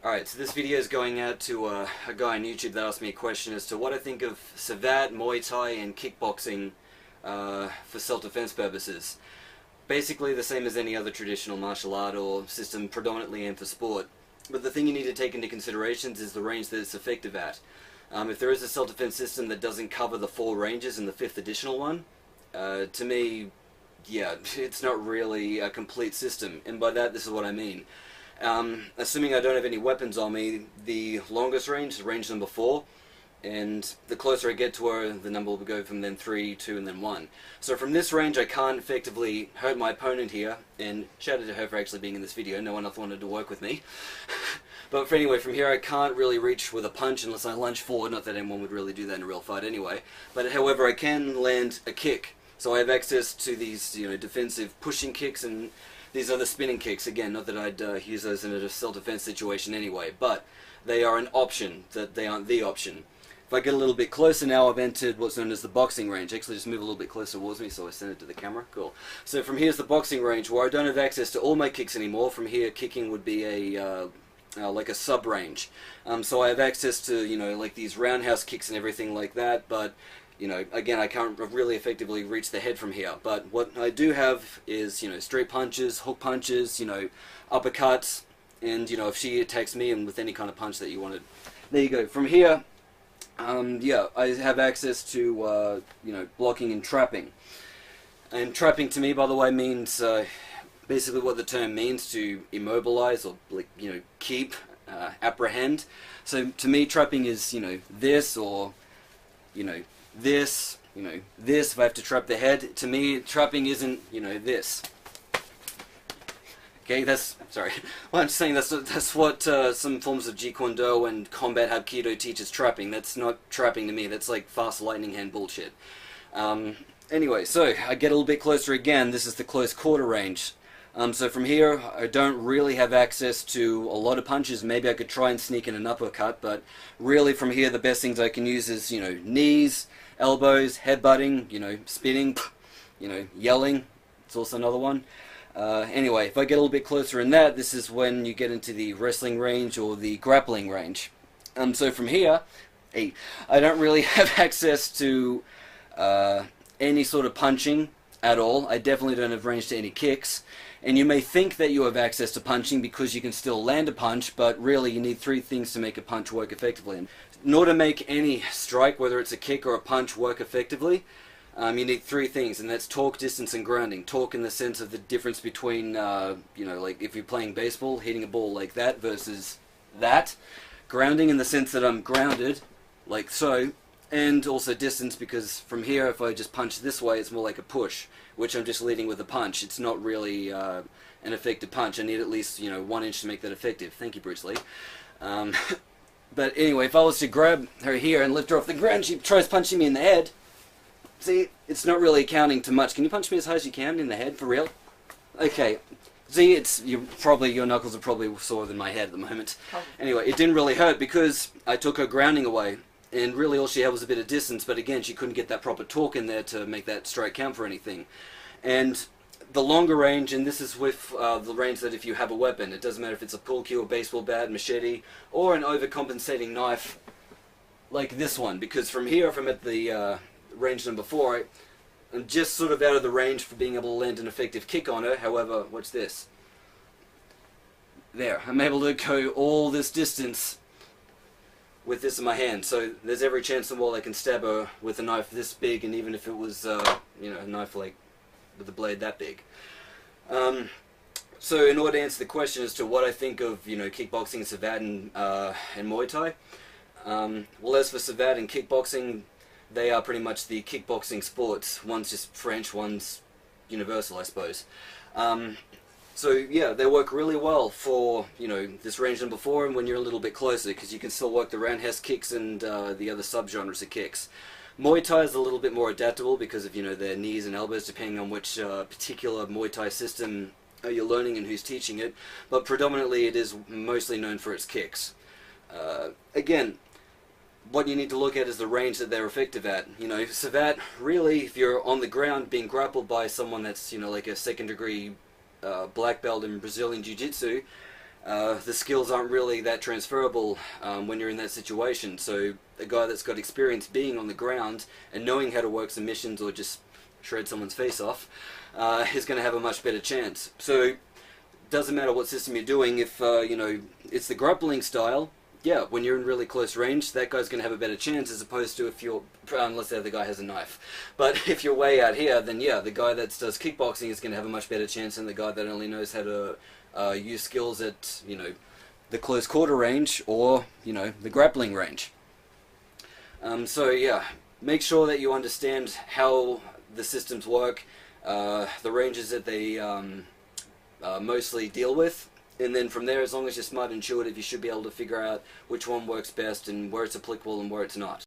Alright, so this video is going out to a guy on YouTube that asked me a question as to what I think of Savate, Muay Thai, and kickboxing for self-defense purposes. Basically the same as any other traditional martial art or system predominantly aimed for sport. But the thing you need to take into consideration is the range that it's effective at. If there is a self-defense system that doesn't cover the 4 ranges and the 5th additional one, to me, yeah, it's not really a complete system. And by that, this is what I mean. Assuming I don't have any weapons on me, the longest range is range number 4, and the closer I get to her, the number will go from then 3, 2, and then 1. So from this range I can't effectively hurt my opponent here, and shout out to her for actually being in this video, no one else wanted to work with me. But for anyway, from here I can't really reach with a punch unless I lunge forward, not that anyone would really do that in a real fight anyway. But however, I can land a kick, so I have access to these, defensive pushing kicks, and these are the spinning kicks. Again, not that I'd use those in a self-defense situation anyway, but they are an option, that they aren't the option. If I get a little bit closer now, I've entered what's known as the boxing range. Actually, just move a little bit closer towards me so I send it to the camera. Cool. So from here's the boxing range, where I don't have access to all my kicks anymore. From here, kicking would be a like a sub-range. So I have access to, like these roundhouse kicks and everything like that, but again, I can't really effectively reach the head from here. But what I do have is, straight punches, hook punches, uppercuts, and, if she attacks me and with any kind of punch that you wanted. There you go. From here, yeah, I have access to, blocking and trapping. And trapping to me, by the way, means basically what the term means, to immobilize or, keep, apprehend. So to me, trapping is, this, or, this, this, if I have to trap the head. To me, trapping isn't, this. Okay, sorry. Well, I'm just saying that's what some forms of Jeet Kune Do and combat Hapkido teaches trapping. That's not trapping to me, that's like fast lightning hand bullshit. Anyway, so I get a little bit closer again. This is the close quarter range. So from here, I don't really have access to a lot of punches. Maybe I could try and sneak in an uppercut, but really from here the best things I can use is, knees, elbows, headbutting, spinning, yelling. It's also another one. Anyway, if I get a little bit closer in that, this is when you get into the wrestling range or the grappling range. So from here, I don't really have access to any sort of punching at all. I definitely don't have range to any kicks. And you may think that you have access to punching because you can still land a punch, but really you need 3 things to make a punch work effectively. In order to make any strike, whether it's a kick or a punch, work effectively, you need 3 things, and that's torque, distance, and grounding. Torque in the sense of the difference between, like if you're playing baseball, hitting a ball like that versus that. Grounding in the sense that I'm grounded, like so. And also distance, because from here, if I just punch this way, it's more like a push, which I'm just leading with a punch. It's not really an effective punch. I need at least, 1 inch to make that effective. Thank you, Bruce Lee. But anyway, if I was to grab her here and lift her off the ground, she tries punching me in the head. See, it's not really accounting to much. Can you punch me as high as you can in the head, for real? Okay. See, your knuckles are probably sore than my head at the moment. Anyway, it didn't really hurt because I took her grounding away. And really all she had was a bit of distance, but again, she couldn't get that proper torque in there to make that strike count for anything. And the longer range, and this is with the range that if you have a weapon, it doesn't matter if it's a pull cue, a baseball bat, machete, or an overcompensating knife like this one, because from here, if I'm at the range number 4, I'm just sort of out of the range for being able to land an effective kick on her. However, watch this. There, I'm able to go all this distance with this in my hand, so there's every chance in the world I can stab her with a knife this big, and even if it was, a knife like with a blade that big. So in order to answer the question as to what I think of, kickboxing, Savate, and Muay Thai, well, as for Savate and kickboxing, they are pretty much the kickboxing sports. One's just French, one's universal, I suppose. So yeah, they work really well for, this range number 4 and when you're a little bit closer, because you can still work the roundhouse kicks and the other subgenres of kicks. Muay Thai is a little bit more adaptable because of, their knees and elbows, depending on which particular Muay Thai system you're learning and who's teaching it. But predominantly it is mostly known for its kicks. Again, what you need to look at is the range that they're effective at. Savate, really, if you're on the ground being grappled by someone that's, like a 2nd degree black belt in Brazilian Jiu-Jitsu, the skills aren't really that transferable when you're in that situation. So a guy that's got experience being on the ground and knowing how to work some missions or just shred someone's face off is going to have a much better chance. So doesn't matter what system you're doing. If you know, it's the grappling style, yeah, when you're in really close range, that guy's going to have a better chance as opposed to if you're, unless the other guy has a knife. But if you're way out here, then yeah, the guy that does kickboxing is going to have a much better chance than the guy that only knows how to use skills at, you know, the close quarter range or, you know, the grappling range. So yeah, make sure that you understand how the systems work, the ranges that they mostly deal with. And then from there, as long as you're smart and intuitive, you should be able to figure out which one works best and where it's applicable and where it's not.